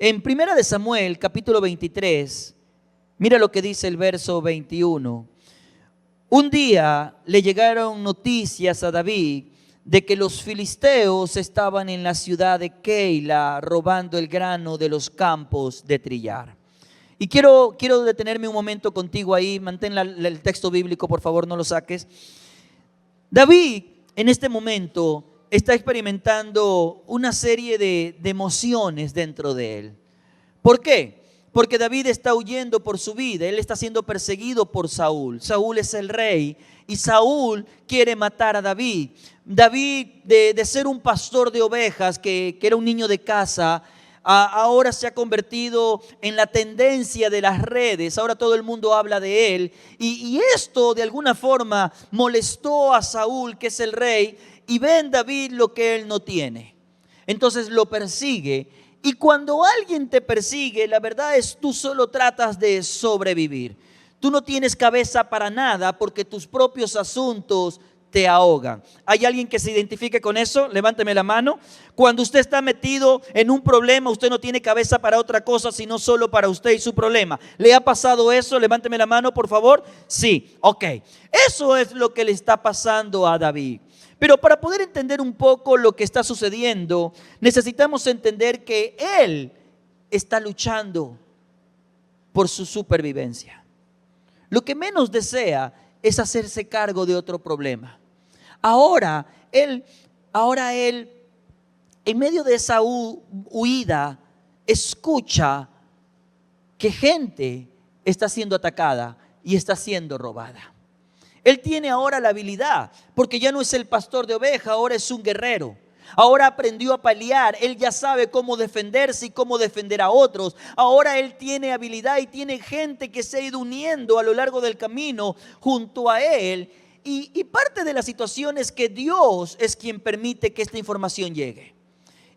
En Primera de Samuel, capítulo 23, mira lo que dice el verso 21. Un día le llegaron noticias a David de que los filisteos estaban en la ciudad de Keila robando el grano de los campos de trillar. Y quiero detenerme un momento contigo ahí. Mantén el texto bíblico, por favor, no lo saques. David en este momento está experimentando una serie de emociones dentro de él. ¿Por qué? Porque David está huyendo por su vida. Él está siendo perseguido por Saúl. Saúl es el rey y Saúl quiere matar a David. David, de ser un pastor de ovejas, que era un niño de casa, ahora se ha convertido en la tendencia de las redes. Ahora todo el mundo habla de él. Y esto de alguna forma molestó a Saúl, que es el rey, y ve en David lo que él no tiene. Entonces lo persigue. Y cuando alguien te persigue, la verdad es tú solo tratas de sobrevivir. Tú no tienes cabeza para nada porque tus propios asuntos te ahogan. ¿Hay alguien que se identifique con eso? Levánteme la mano. Cuando usted está metido en un problema, usted no tiene cabeza para otra cosa, sino solo para usted y su problema. ¿Le ha pasado eso? Levánteme la mano, por favor. Sí, ok. Eso es lo que le está pasando a David. Pero para poder entender un poco lo que está sucediendo, necesitamos entender que él está luchando por su supervivencia. Lo que menos desea es hacerse cargo de otro problema. Ahora él, en medio de esa huida, escucha que gente está siendo atacada y está siendo robada. Él tiene ahora la habilidad, porque ya no es el pastor de oveja, ahora es un guerrero. Ahora aprendió a pelear, él ya sabe cómo defenderse y cómo defender a otros. Ahora él tiene habilidad y tiene gente que se ha ido uniendo a lo largo del camino junto a él. Y parte de la situación es que Dios es quien permite que esta información llegue.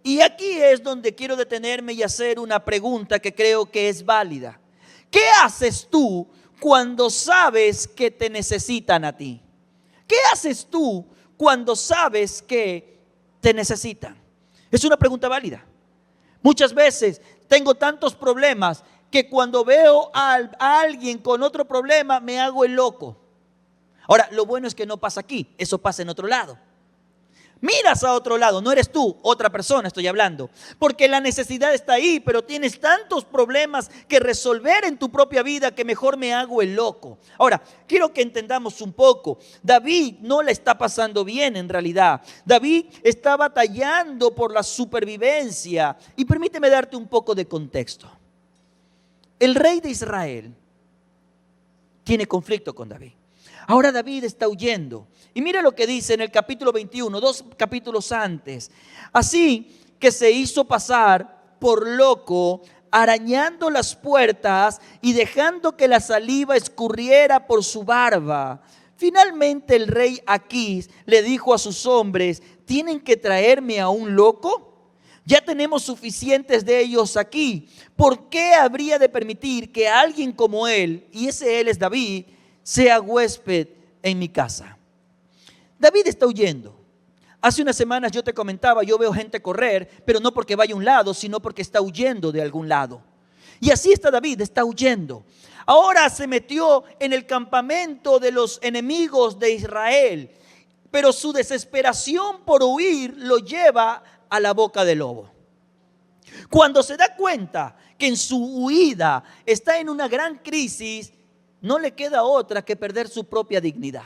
Y aquí es donde quiero detenerme y hacer una pregunta que creo que es válida. ¿Qué haces tú cuando sabes que te necesitan a ti? ¿Qué haces tú cuando sabes que te necesitan? Es una pregunta válida. Muchas veces tengo tantos problemas que cuando veo a alguien con otro problema me hago el loco. Ahora, lo bueno es que no pasa aquí, eso pasa en otro lado. Miras a otro lado, no eres tú, otra persona estoy hablando. Porque la necesidad está ahí, pero tienes tantos problemas que resolver en tu propia vida que mejor me hago el loco. Ahora, quiero que entendamos un poco. David no la está pasando bien en realidad. David está batallando por la supervivencia. Y permíteme darte un poco de contexto. El rey de Israel tiene conflicto con David. Ahora David está huyendo. Y mira lo que dice en el capítulo 21, 2 capítulos antes. Así que se hizo pasar por loco, arañando las puertas y dejando que la saliva escurriera por su barba. Finalmente el rey Aquís le dijo a sus hombres: ¿tienen que traerme a un loco? Ya tenemos suficientes de ellos aquí. ¿Por qué habría de permitir que alguien como él, y ese él es David, sea huésped en mi casa? David está huyendo. Hace unas semanas yo te comentaba, yo veo gente correr, pero no porque vaya a un lado, sino porque está huyendo de algún lado. Y así está David, está huyendo. Ahora se metió en el campamento de los enemigos de Israel, pero su desesperación por huir lo lleva a la boca del lobo. Cuando se da cuenta que en su huida está en una gran crisis, no le queda otra que perder su propia dignidad.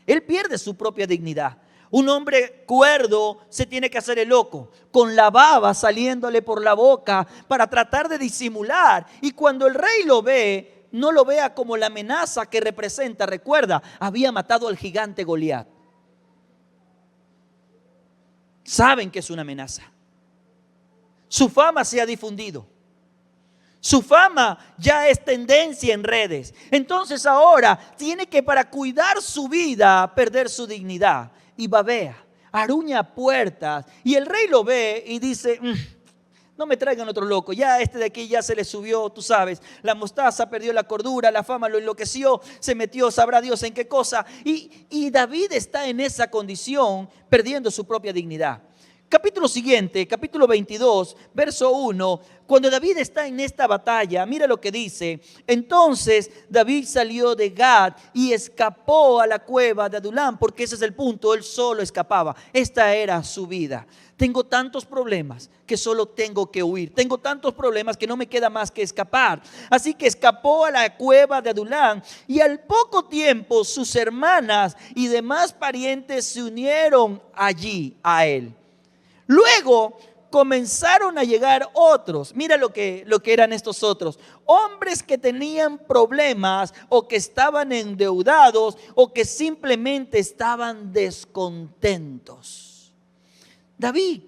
Él pierde su propia dignidad. Un hombre cuerdo se tiene que hacer el loco, con la baba saliéndole por la boca para tratar de disimular. Y cuando el rey lo ve, no lo vea como la amenaza que representa. Recuerda, había matado al gigante Goliat. Saben que es una amenaza. Su fama se ha difundido. Su fama ya es tendencia en redes. Entonces ahora tiene que, para cuidar su vida, perder su dignidad. Y babea, aruña puertas. Y el rey lo ve y dice: no me traigan otro loco. Ya este de aquí ya se le subió, tú sabes, la mostaza, perdió la cordura, la fama lo enloqueció, se metió, sabrá Dios en qué cosa. Y David está en esa condición, perdiendo su propia dignidad. Capítulo siguiente, capítulo 22, verso 1, cuando David está en esta batalla, mira lo que dice. Entonces David salió de Gad y escapó a la cueva de Adulam, porque ese es el punto, él solo escapaba. Esta era su vida. Tengo tantos problemas que solo tengo que huir. Tengo tantos problemas que no me queda más que escapar. Así que escapó a la cueva de Adulam y al poco tiempo sus hermanas y demás parientes se unieron allí a él. Luego comenzaron a llegar otros. Mira lo que eran estos otros. Hombres que tenían problemas o que estaban endeudados o que simplemente estaban descontentos. David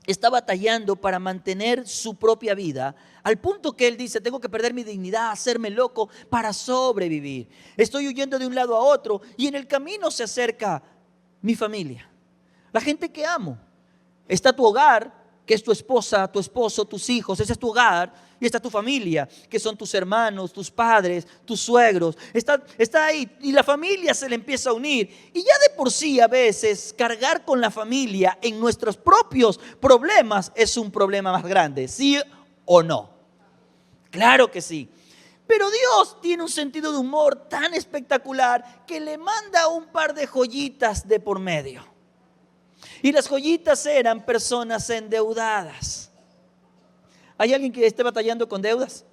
está batallando para mantener su propia vida, al punto que él dice, tengo que perder mi dignidad, hacerme loco para sobrevivir. Estoy huyendo de un lado a otro y en el camino se acerca mi familia, la gente que amo. Está tu hogar, que es tu esposa, tu esposo, tus hijos. Ese es tu hogar. Y está tu familia, que son tus hermanos, tus padres, tus suegros. Está ahí y la familia se le empieza a unir. Y ya de por sí a veces cargar con la familia en nuestros propios problemas es un problema más grande. ¿Sí o no? Claro que sí. Pero Dios tiene un sentido de humor tan espectacular que le manda un par de joyitas de por medio. Y las joyitas eran personas endeudadas. ¿Hay alguien que esté batallando con deudas?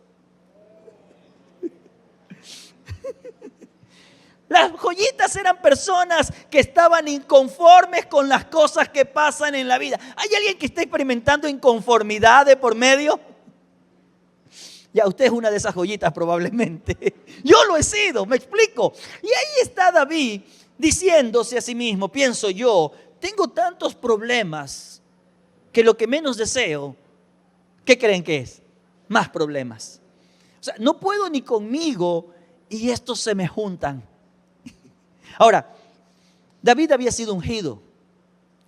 Las joyitas eran personas que estaban inconformes con las cosas que pasan en la vida. ¿Hay alguien que esté experimentando inconformidad de por medio? Ya usted es una de esas joyitas probablemente. Yo lo he sido, me explico. Y ahí está David diciéndose a sí mismo, pienso yo, tengo tantos problemas que lo que menos deseo, ¿qué creen que es? Más problemas. O sea, no puedo ni conmigo y estos se me juntan. Ahora, David había sido ungido,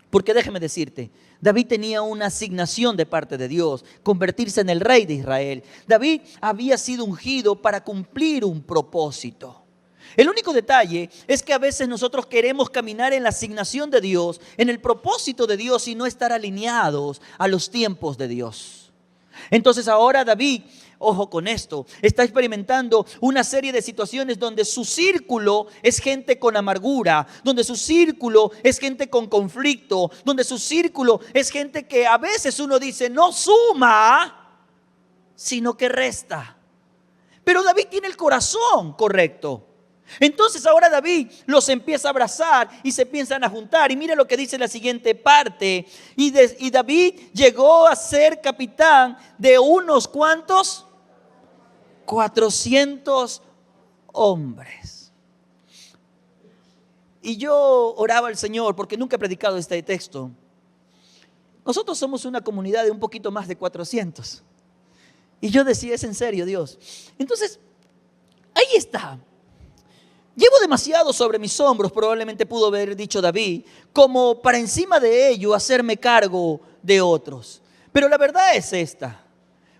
porque déjeme decirte, David tenía una asignación de parte de Dios, convertirse en el rey de Israel. David había sido ungido para cumplir un propósito. El único detalle es que a veces nosotros queremos caminar en la asignación de Dios, en el propósito de Dios y no estar alineados a los tiempos de Dios. Entonces ahora David, ojo con esto, está experimentando una serie de situaciones donde su círculo es gente con amargura, donde su círculo es gente con conflicto, donde su círculo es gente que a veces uno dice no suma, sino que resta. Pero David tiene el corazón correcto. Entonces ahora David los empieza a abrazar y se empiezan a juntar. Y mira lo que dice la siguiente parte. Y David llegó a ser capitán de unos cuantos 400 hombres. Y yo oraba al Señor porque nunca he predicado este texto. Nosotros somos una comunidad de un poquito más de 400. Y yo decía, es en serio, Dios. Entonces, ahí está. Llevo demasiado sobre mis hombros, probablemente pudo haber dicho David, como para encima de ello hacerme cargo de otros. Pero la verdad es esta.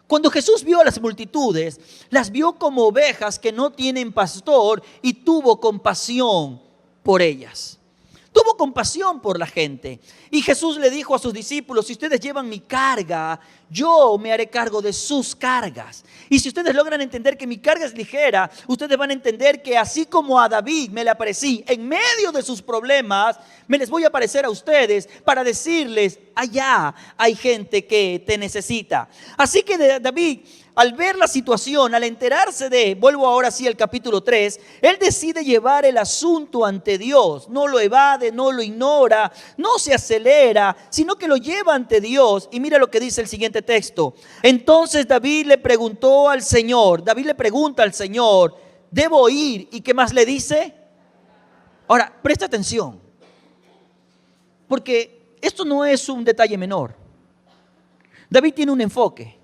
Cuando Jesús vio a las multitudes, las vio como ovejas que no tienen pastor y tuvo compasión por ellas. Tuvo compasión por la gente. Y Jesús le dijo a sus discípulos, si ustedes llevan mi carga, yo me haré cargo de sus cargas. Y si ustedes logran entender que mi carga es ligera, ustedes van a entender que así como a David me le aparecí en medio de sus problemas, me les voy a aparecer a ustedes para decirles, allá hay gente que te necesita. Así que David, al ver la situación, al enterarse vuelvo ahora sí al capítulo 3, él decide llevar el asunto ante Dios. No lo evade, no lo ignora, no se acelera, sino que lo lleva ante Dios. Y mira lo que dice el siguiente texto. Entonces David le pregunta al Señor, ¿debo ir? ¿Y qué más le dice? Ahora, presta atención, porque esto no es un detalle menor. David tiene un enfoque.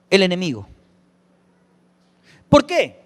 El enemigo. ¿Por qué?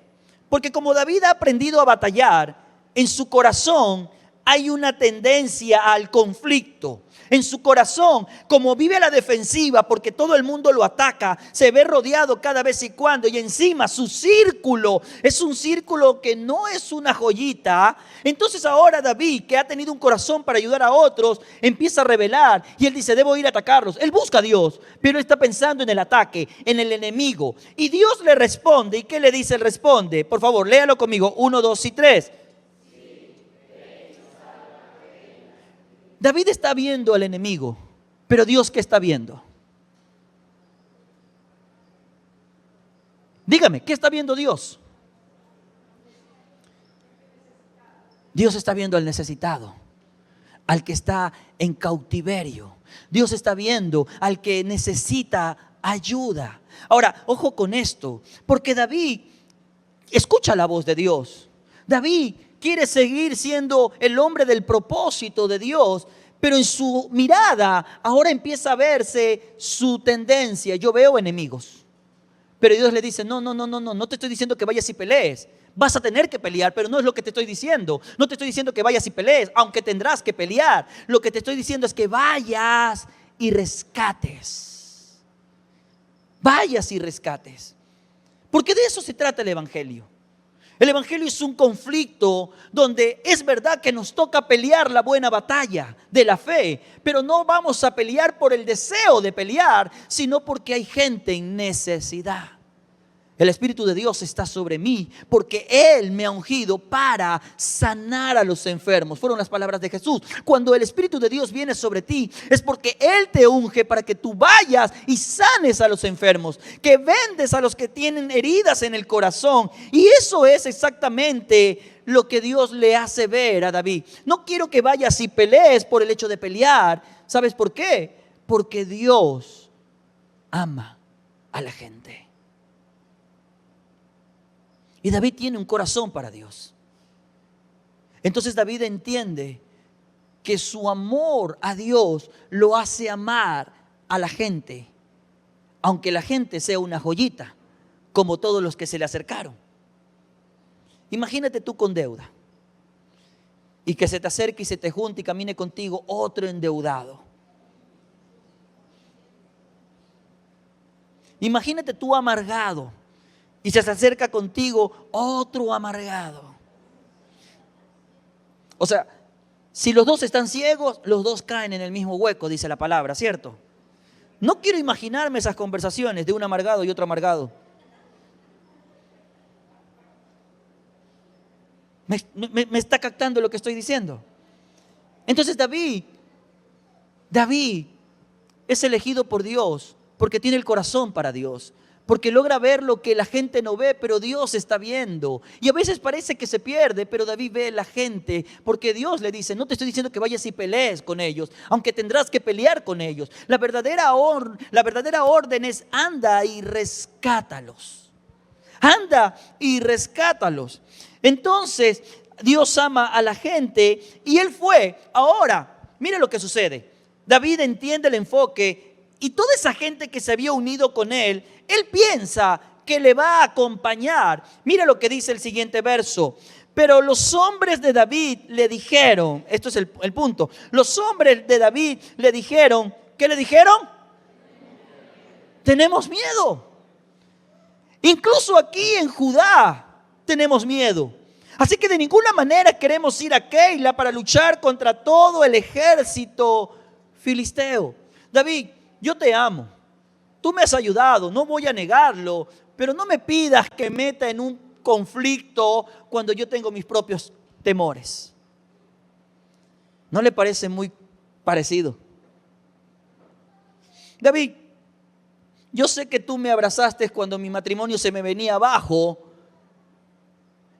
Porque como David ha aprendido a batallar, en su corazón hay una tendencia al conflicto. En su corazón, como vive a la defensiva porque todo el mundo lo ataca, se ve rodeado cada vez y cuando, y encima su círculo es un círculo que no es una joyita. Entonces ahora David, que ha tenido un corazón para ayudar a otros, empieza a rebelar y él dice: debo ir a atacarlos. Él busca a Dios, pero está pensando en el ataque, en el enemigo. Y Dios le responde. ¿Y qué le dice? Él responde. Por favor, léalo conmigo. 1, 2 y 3. David está viendo al enemigo, pero Dios, ¿qué está viendo? Dígame, ¿qué está viendo Dios? Dios está viendo al necesitado, al que está en cautiverio. Dios está viendo al que necesita ayuda. Ahora, ojo con esto, porque David escucha la voz de Dios. David quiere seguir siendo el hombre del propósito de Dios, pero en su mirada ahora empieza a verse su tendencia. Yo veo enemigos, pero Dios le dice: no te estoy diciendo que vayas y pelees. Vas a tener que pelear, pero no es lo que te estoy diciendo. No te estoy diciendo que vayas y pelees, aunque tendrás que pelear. Lo que te estoy diciendo es que vayas y rescates. Vayas y rescates. Porque de eso se trata el Evangelio. El Evangelio es un conflicto donde es verdad que nos toca pelear la buena batalla de la fe, pero no vamos a pelear por el deseo de pelear, sino porque hay gente en necesidad. El Espíritu de Dios está sobre mí porque Él me ha ungido para sanar a los enfermos. Fueron las palabras de Jesús. Cuando el Espíritu de Dios viene sobre ti, es porque Él te unge para que tú vayas y sanes a los enfermos, que vendes a los que tienen heridas en el corazón. Y eso es exactamente lo que Dios le hace ver a David. No quiero que vayas y pelees por el hecho de pelear. ¿Sabes por qué? Porque Dios ama a la gente. Y David tiene un corazón para Dios. Entonces David entiende que su amor a Dios lo hace amar a la gente, aunque la gente sea una joyita, como todos los que se le acercaron. Imagínate tú con deuda y que se te acerque y se te junte y camine contigo otro endeudado. Imagínate tú amargado y se acerca contigo otro amargado. O sea, si los dos están ciegos, los dos caen en el mismo hueco, dice la palabra, ¿cierto? No quiero imaginarme esas conversaciones de un amargado y otro amargado. Me está captando lo que estoy diciendo. Entonces David es elegido por Dios porque tiene el corazón para Dios. Porque logra ver lo que la gente no ve, pero Dios está viendo. Y a veces parece que se pierde, pero David ve la gente, porque Dios le dice: no te estoy diciendo que vayas y pelees con ellos, aunque tendrás que pelear con ellos. La verdadera orden es: anda y rescátalos. Anda y rescátalos. Entonces Dios ama a la gente y él fue. Ahora, mire lo que sucede. David entiende el enfoque. Y toda esa gente que se había unido con él piensa que le va a acompañar. Mira lo que dice el siguiente verso. Pero los hombres de David le dijeron, esto es el punto, los hombres de David le dijeron, ¿qué le dijeron? Tenemos miedo. Incluso aquí en Judá tenemos miedo. Así que de ninguna manera queremos ir a Keila para luchar contra todo el ejército filisteo. David, yo te amo, tú me has ayudado, no voy a negarlo, pero no me pidas que meta en un conflicto cuando yo tengo mis propios temores. ¿No le parece muy parecido? David, yo sé que tú me abrazaste cuando mi matrimonio se me venía abajo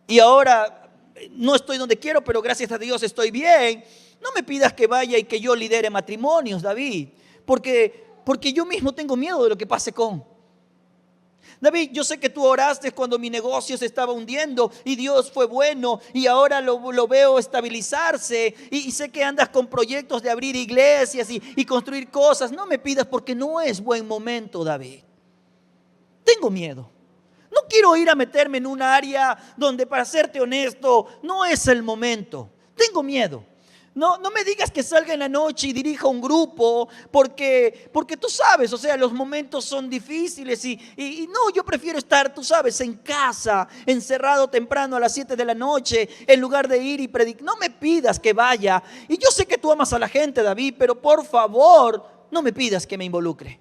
y ahora no estoy donde quiero, pero gracias a Dios estoy bien. No me pidas que vaya y que yo lidere matrimonios, David, porque yo mismo tengo miedo de lo que pase con David. Yo sé que tú oraste cuando mi negocio se estaba hundiendo y Dios fue bueno y ahora lo veo estabilizarse y sé que andas con proyectos de abrir iglesias y construir cosas. No me pidas porque no es buen momento, David. Tengo miedo. No quiero ir a meterme en un área donde, para serte honesto, no es el momento. Tengo miedo. No, no me digas que salga en la noche y dirija un grupo, porque tú sabes, o sea, los momentos son difíciles y no, yo prefiero estar, tú sabes, en casa, encerrado temprano a las 7 de la noche, en lugar de ir y predicar. No me pidas que vaya. Y yo sé que tú amas a la gente, David, pero por favor, no me pidas que me involucre.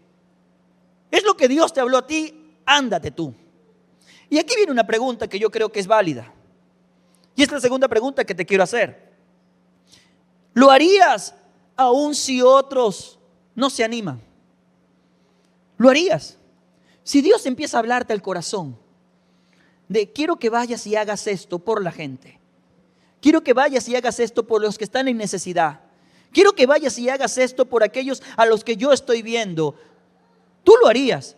Es lo que Dios te habló a ti, ándate tú. Y aquí viene una pregunta que yo creo que es válida. Y es la segunda pregunta que te quiero hacer. ¿Lo harías aun si otros no se animan? ¿Lo harías? Si Dios empieza a hablarte al corazón de quiero que vayas y hagas esto por la gente. Quiero que vayas y hagas esto por los que están en necesidad. Quiero que vayas y hagas esto por aquellos a los que yo estoy viendo. Tú lo harías,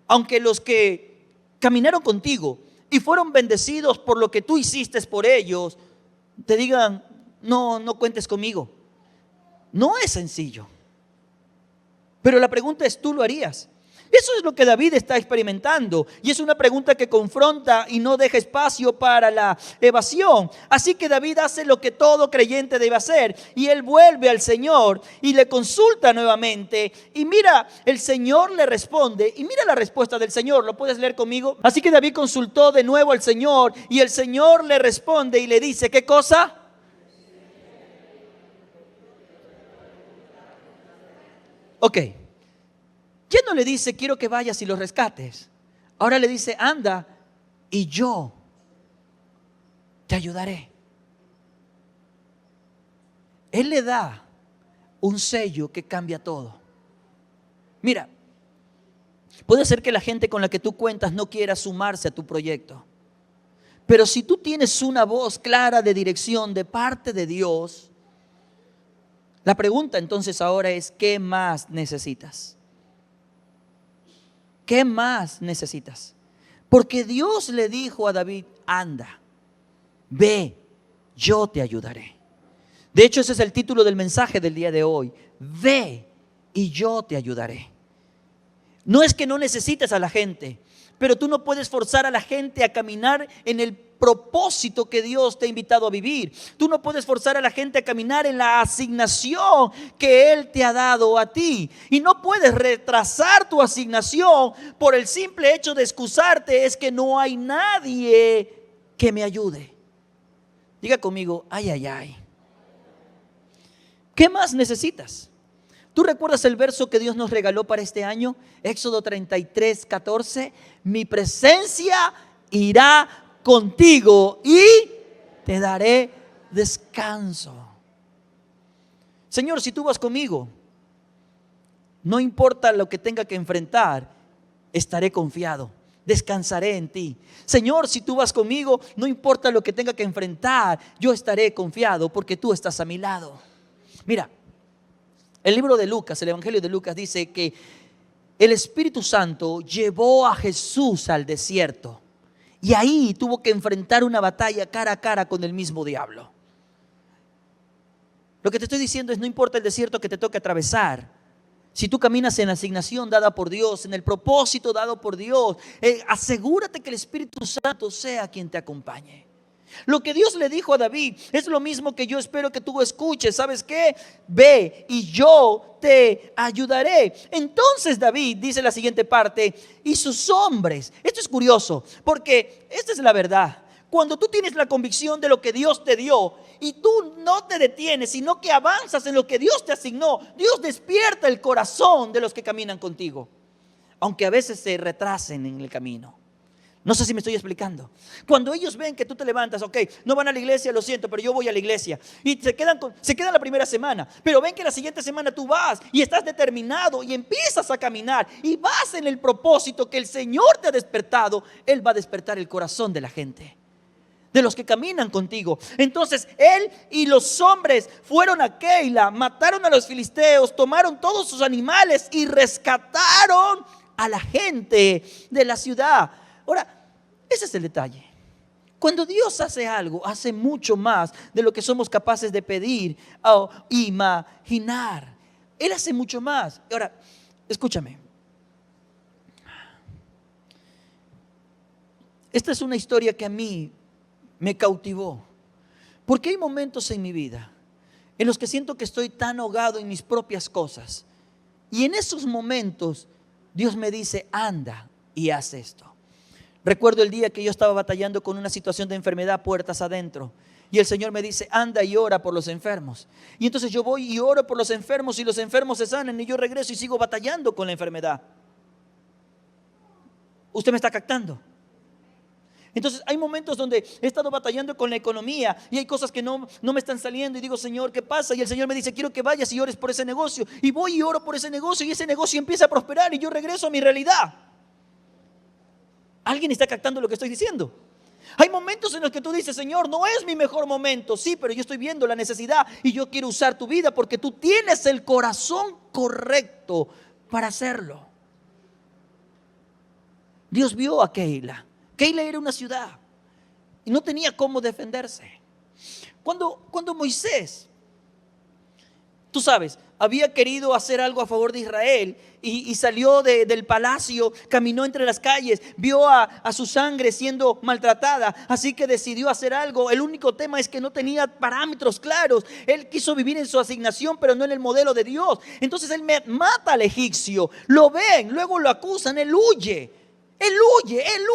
aunque los que caminaron contigo y fueron bendecidos por lo que tú hiciste por ellos, te digan, no, no cuentes conmigo. No es sencillo. Pero la pregunta es, ¿tú lo harías? Eso es lo que David está experimentando y es una pregunta que confronta y no deja espacio para la evasión. Así que David hace lo que todo creyente debe hacer y él vuelve al Señor y le consulta nuevamente y mira, el Señor le responde y mira la respuesta del Señor. ¿Lo puedes leer conmigo? Así que David consultó de nuevo al Señor y el Señor le responde y le dice, ¿qué cosa? Ok. Ya no le dice, quiero que vayas y los rescates. Ahora le dice, anda y yo te ayudaré. Él le da un sello que cambia todo. Mira, puede ser que la gente con la que tú cuentas no quiera sumarse a tu proyecto. Pero si tú tienes una voz clara de dirección de parte de Dios, la pregunta entonces ahora es, ¿qué más necesitas? ¿Qué más necesitas? Porque Dios le dijo a David, anda, ve, yo te ayudaré. De hecho, ese es el título del mensaje del día de hoy. Ve y yo te ayudaré. No es que no necesites a la gente, pero tú no puedes forzar a la gente a caminar en el propósito que Dios te ha invitado a vivir. Tú no puedes forzar a la gente a caminar en la asignación que Él te ha dado a ti. Y no puedes retrasar tu asignación por el simple hecho de excusarte. Es que no hay nadie que me ayude. Diga conmigo, ay, ay, ay. ¿Qué más necesitas? ¿Tú recuerdas el verso que Dios nos regaló para este año? Éxodo 33:14. Mi presencia irá contigo y te daré descanso. Señor, si tú vas conmigo, no importa lo que tenga que enfrentar, estaré confiado, descansaré en ti. Señor, si tú vas conmigo, no importa lo que tenga que enfrentar, yo estaré confiado porque tú estás a mi lado. Mira, el libro de Lucas, el Evangelio de Lucas dice que el Espíritu Santo llevó a Jesús al desierto y ahí tuvo que enfrentar una batalla cara a cara con el mismo diablo. Lo que te estoy diciendo es, no importa el desierto que te toque atravesar, si tú caminas en la asignación dada por Dios, en el propósito dado por Dios, asegúrate que el Espíritu Santo sea quien te acompañe. Lo que Dios le dijo a David es lo mismo que yo espero que tú escuches. ¿Sabes qué? Ve y yo te ayudaré. Entonces David dice la siguiente parte, y sus hombres. Esto es curioso, porque esta es la verdad. Cuando tú tienes la convicción de lo que Dios te dio y tú no te detienes, sino que avanzas en lo que Dios te asignó, Dios despierta el corazón de los que caminan contigo, aunque a veces se retrasen en el camino. No sé si me estoy explicando. Cuando ellos ven que tú te levantas, ok, no van a la iglesia, lo siento, pero yo voy a la iglesia. Y se quedan la primera semana, pero ven que la siguiente semana tú vas y estás determinado y empiezas a caminar y vas en el propósito que el Señor te ha despertado. Él va a despertar el corazón de la gente, de los que caminan contigo. Entonces él y los hombres fueron a Keila, mataron a los filisteos, tomaron todos sus animales y rescataron a la gente de la ciudad. Ahora, ese es el detalle. Cuando Dios hace algo, hace mucho más de lo que somos capaces de pedir o imaginar. Él hace mucho más. Ahora, escúchame. Esta es una historia que a mí me cautivó, porque hay momentos en mi vida en los que siento que estoy tan ahogado en mis propias cosas. Y en esos momentos Dios me dice, anda y haz esto. Recuerdo el día que yo estaba batallando con una situación de enfermedad puertas adentro. Y el Señor me dice, anda y ora por los enfermos. Y entonces yo voy y oro por los enfermos y los enfermos se sanan y yo regreso y sigo batallando con la enfermedad. ¿Usted me está captando? Entonces hay momentos donde he estado batallando con la economía y hay cosas que no me están saliendo y digo, Señor, ¿qué pasa? Y el Señor me dice, quiero que vayas y ores por ese negocio. Y voy y oro por ese negocio y ese negocio empieza a prosperar y yo regreso a mi realidad. ¿Alguien está captando lo que estoy diciendo? Hay momentos en los que tú dices, Señor, no es mi mejor momento. Sí, pero yo estoy viendo la necesidad y yo quiero usar tu vida porque tú tienes el corazón correcto para hacerlo. Dios vio a Keila. Keila era una ciudad y no tenía cómo defenderse. Cuando Moisés, tú sabes, había querido hacer algo a favor de Israel y salió del palacio, caminó entre las calles, vio a su sangre siendo maltratada, así que decidió hacer algo. El único tema es que no tenía parámetros claros. Él quiso vivir en su asignación, pero no en el modelo de Dios. Entonces él mata al egipcio, lo ven, luego lo acusan, él huye. Él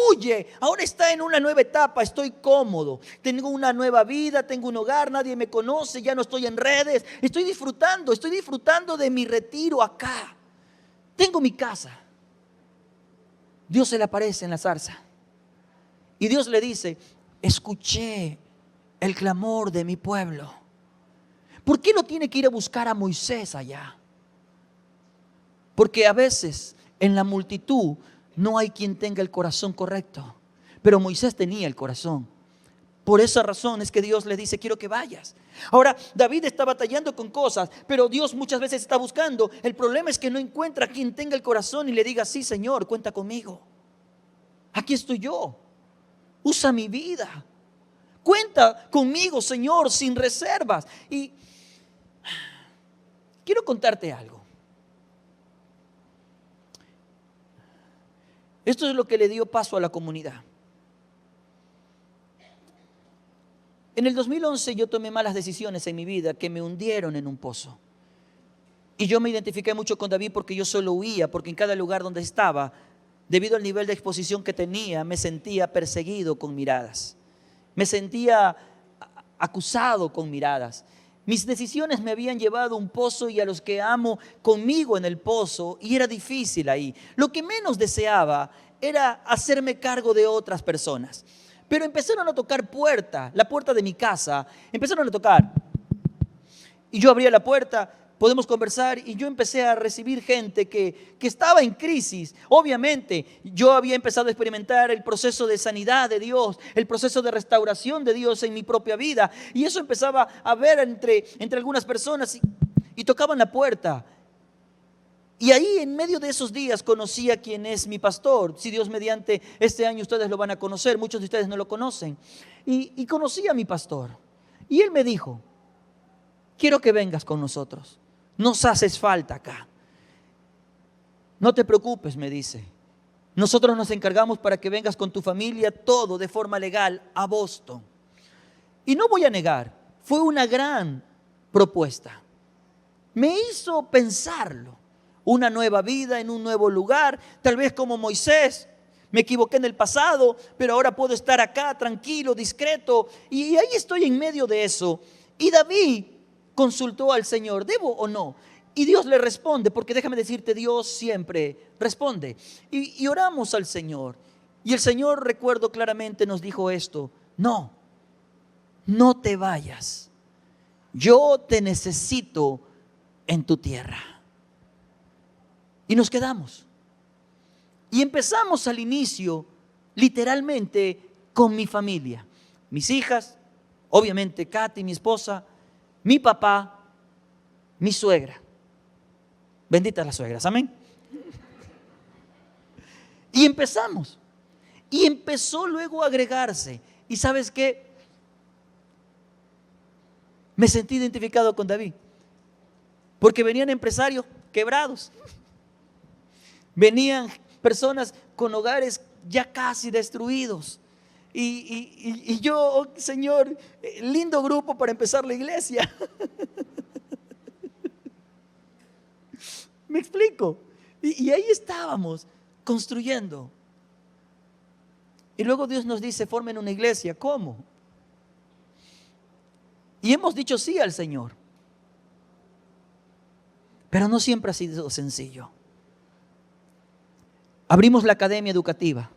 huye. Ahora está en una nueva etapa, estoy cómodo, tengo una nueva vida, tengo un hogar, nadie me conoce, ya no estoy en redes, estoy disfrutando de mi retiro acá. Tengo mi casa. Dios se le aparece en la zarza y Dios le dice, escuché el clamor de mi pueblo. ¿Por qué no tiene que ir a buscar a Moisés allá? Porque a veces en la multitud no hay quien tenga el corazón correcto, pero Moisés tenía el corazón. Por esa razón es que Dios le dice, quiero que vayas. Ahora, David está batallando con cosas, pero Dios muchas veces está buscando. El problema es que no encuentra quien tenga el corazón y le diga, sí, Señor, cuenta conmigo. Aquí estoy yo. Usa mi vida. Cuenta conmigo, Señor, sin reservas. Y quiero contarte algo. Esto es lo que le dio paso a la comunidad. En el 2011 yo tomé malas decisiones en mi vida que me hundieron en un pozo. Y yo me identifiqué mucho con David porque yo solo huía, porque en cada lugar donde estaba, debido al nivel de exposición que tenía, me sentía perseguido con miradas. Me sentía acusado con miradas. Mis decisiones me habían llevado a un pozo y a los que amo conmigo en el pozo, y era difícil ahí. Lo que menos deseaba era hacerme cargo de otras personas. Pero empezaron a tocar la puerta de mi casa, empezaron a tocar. Y yo abría la puerta, podemos conversar, y yo empecé a recibir gente que estaba en crisis. Obviamente, yo había empezado a experimentar el proceso de sanidad de Dios, el proceso de restauración de Dios en mi propia vida. Y eso empezaba a ver entre algunas personas y tocaban la puerta. Y ahí en medio de esos días conocí a quien es mi pastor. Si Dios mediante, este año ustedes lo van a conocer, muchos de ustedes no lo conocen. Y conocí a mi pastor. Y él me dijo, quiero que vengas con nosotros. Nos haces falta acá. No te preocupes, me dice. Nosotros nos encargamos para que vengas con tu familia, todo de forma legal, a Boston. Y no voy a negar, fue una gran propuesta. Me hizo pensarlo. Una nueva vida en un nuevo lugar, tal vez como Moisés. Me equivoqué en el pasado, pero ahora puedo estar acá tranquilo, discreto. Y ahí estoy en medio de eso. Y David consultó al Señor, ¿debo o no? Y Dios le responde, porque déjame decirte, Dios siempre responde. Y oramos al Señor. Y el Señor, recuerdo claramente, nos dijo esto: no te vayas. Yo te necesito en tu tierra. Y nos quedamos. Y empezamos al inicio, literalmente, con mi familia. Mis hijas, obviamente Katy, mi esposa, mi papá, mi suegra. Benditas las suegras, amén. Y empezamos. Y empezó luego a agregarse. ¿Y sabes qué? Me sentí identificado con David. Porque venían empresarios quebrados. Venían personas con hogares ya casi destruidos. Y yo, Señor, lindo grupo para empezar la iglesia. ¿Me explico? Y ahí estábamos construyendo. Y luego Dios nos dice, formen una iglesia. ¿Cómo? Y hemos dicho sí al Señor. Pero no siempre ha sido sencillo. Abrimos la academia educativa.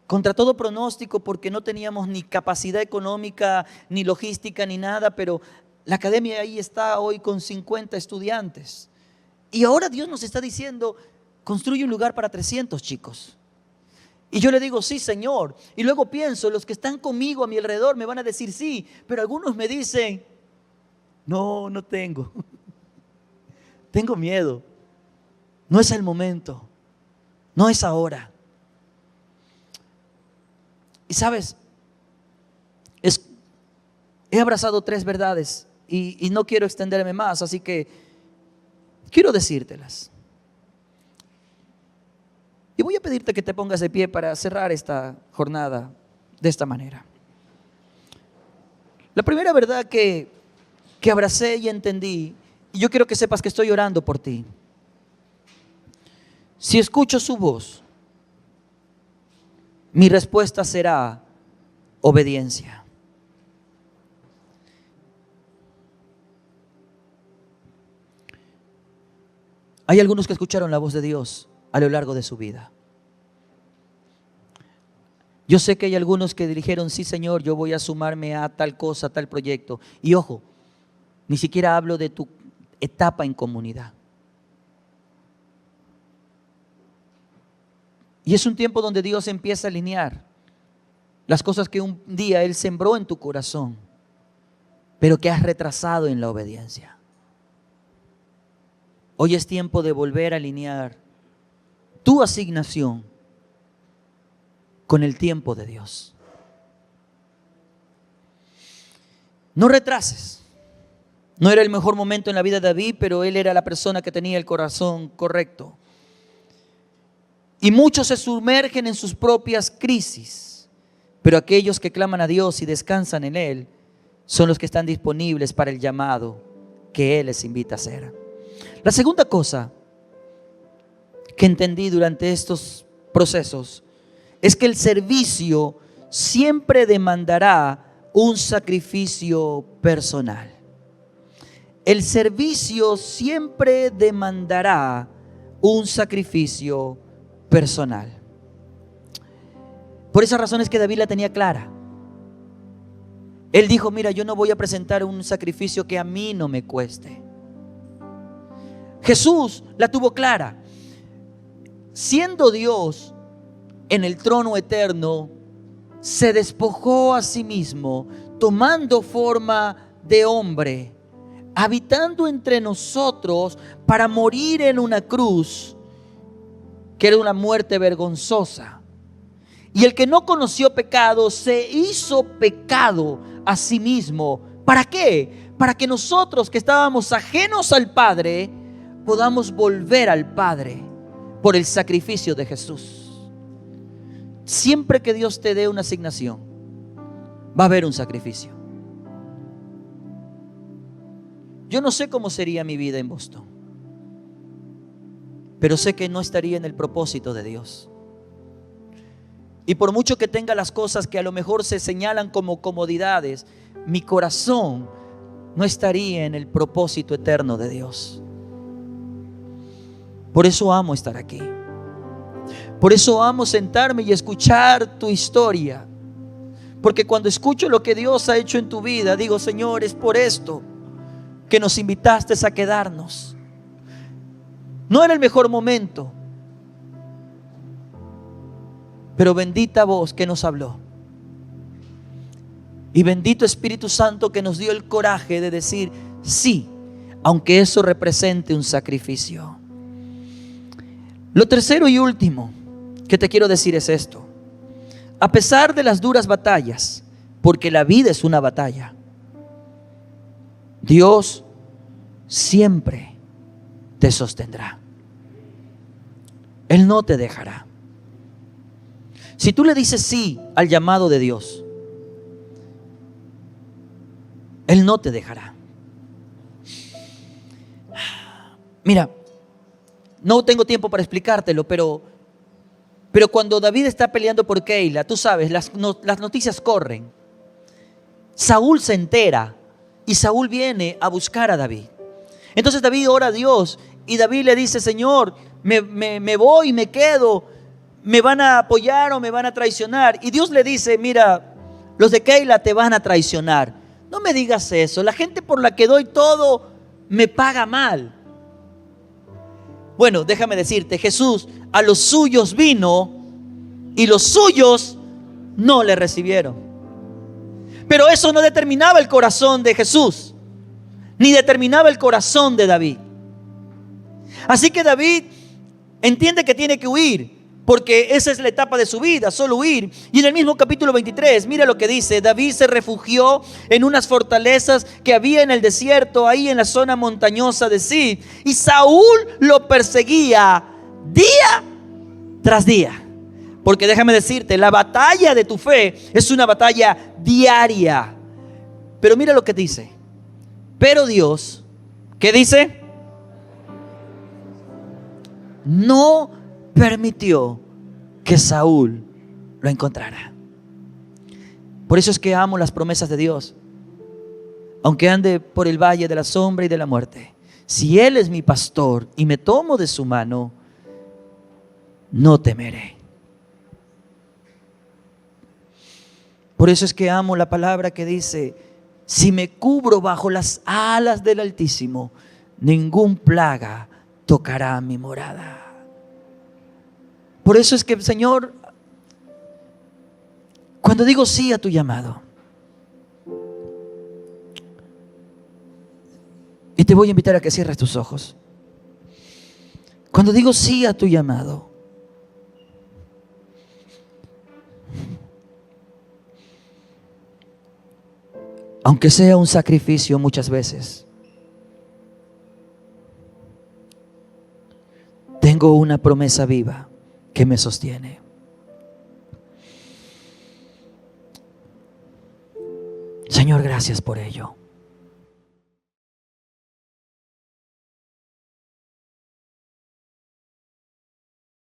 Contra todo pronóstico, porque no teníamos ni capacidad económica, ni logística, ni nada, pero la academia ahí está hoy con 50 estudiantes. Y ahora Dios nos está diciendo, construye un lugar para 300 chicos. Y yo le digo, sí, Señor. Y luego pienso, los que están conmigo a mi alrededor me van a decir sí, pero algunos me dicen, no, no tengo. Tengo miedo. No es el momento. No es ahora. Y sabes, he abrazado 3 verdades y no quiero extenderme más, así que quiero decírtelas. Y voy a pedirte que te pongas de pie para cerrar esta jornada de esta manera. La primera verdad que abracé y entendí, y yo quiero que sepas que estoy orando por ti. Si escucho su voz, mi respuesta será obediencia. Hay algunos que escucharon la voz de Dios a lo largo de su vida. Yo sé que hay algunos que dijeron, sí, Señor, yo voy a sumarme a tal cosa, a tal proyecto. Y ojo, ni siquiera hablo de tu etapa en comunidad. Y es un tiempo donde Dios empieza a alinear las cosas que un día Él sembró en tu corazón, pero que has retrasado en la obediencia. Hoy es tiempo de volver a alinear tu asignación con el tiempo de Dios. No retrases. No era el mejor momento en la vida de David, pero él era la persona que tenía el corazón correcto. Y muchos se sumergen en sus propias crisis, pero aquellos que claman a Dios y descansan en Él son los que están disponibles para el llamado que Él les invita a hacer. La segunda cosa que entendí durante estos procesos es que el servicio siempre demandará un sacrificio personal. El servicio siempre demandará un sacrificio personal. Por esas razones que David la tenía clara. Él dijo, mira, yo no voy a presentar un sacrificio que a mí no me cueste. Jesús la tuvo clara. Siendo Dios en el trono eterno, se despojó a sí mismo, tomando forma de hombre, habitando entre nosotros para morir en una cruz, que era una muerte vergonzosa. Y el que no conoció pecado se hizo pecado a sí mismo. ¿Para qué? Para que nosotros que estábamos ajenos al Padre podamos volver al Padre por el sacrificio de Jesús. Siempre que Dios te dé una asignación, va a haber un sacrificio. Yo no sé cómo sería mi vida en Boston, pero sé que no estaría en el propósito de Dios. Y por mucho que tenga las cosas que a lo mejor se señalan como comodidades, mi corazón no estaría en el propósito eterno de Dios. Por eso amo estar aquí. Por eso amo sentarme y escuchar tu historia. Porque cuando escucho lo que Dios ha hecho en tu vida, digo, Señor, es por esto que nos invitaste a quedarnos. No era el mejor momento, pero bendita voz que nos habló. Y bendito Espíritu Santo que nos dio el coraje de decir sí, aunque eso represente un sacrificio. Lo tercero y último que te quiero decir es esto. A pesar de las duras batallas, porque la vida es una batalla, Dios siempre te sostendrá. Él no te dejará. Si tú le dices sí al llamado de Dios, Él no te dejará. Mira, no tengo tiempo para explicártelo, pero cuando David está peleando por Keila, tú sabes, las noticias corren. Saúl se entera y Saúl viene a buscar a David. Entonces David ora a Dios y David le dice: Señor, me voy, me quedo, me van a apoyar o me van a traicionar. Y Dios le dice: mira, los de Keila te van a traicionar. No me digas eso, la gente por la que doy todo me paga mal. Bueno, déjame decirte, Jesús a los suyos vino y los suyos no le recibieron. Pero eso no determinaba el corazón de Jesús, ni determinaba el corazón de David. Así que David entiende que tiene que huir, porque esa es la etapa de su vida, solo huir. Y en el mismo capítulo 23, mira lo que dice: David se refugió en unas fortalezas que había en el desierto, ahí en la zona montañosa de Zid. Y Saúl lo perseguía día tras día. Porque déjame decirte, la batalla de tu fe es una batalla diaria. Pero mira lo que dice: pero Dios, ¿qué dice? No permitió que Saúl lo encontrara. Por eso es que amo las promesas de Dios. Aunque ande por el valle de la sombra y de la muerte, si Él es mi pastor y me tomo de su mano, no temeré. Por eso es que amo la palabra que dice: si me cubro bajo las alas del Altísimo, ningún plaga tocará mi morada. Por eso es que, Señor, cuando digo sí a tu llamado, y te voy a invitar a que cierres tus ojos. Cuando digo sí a tu llamado, aunque sea un sacrificio muchas veces, tengo una promesa viva que me sostiene. Señor, gracias por ello.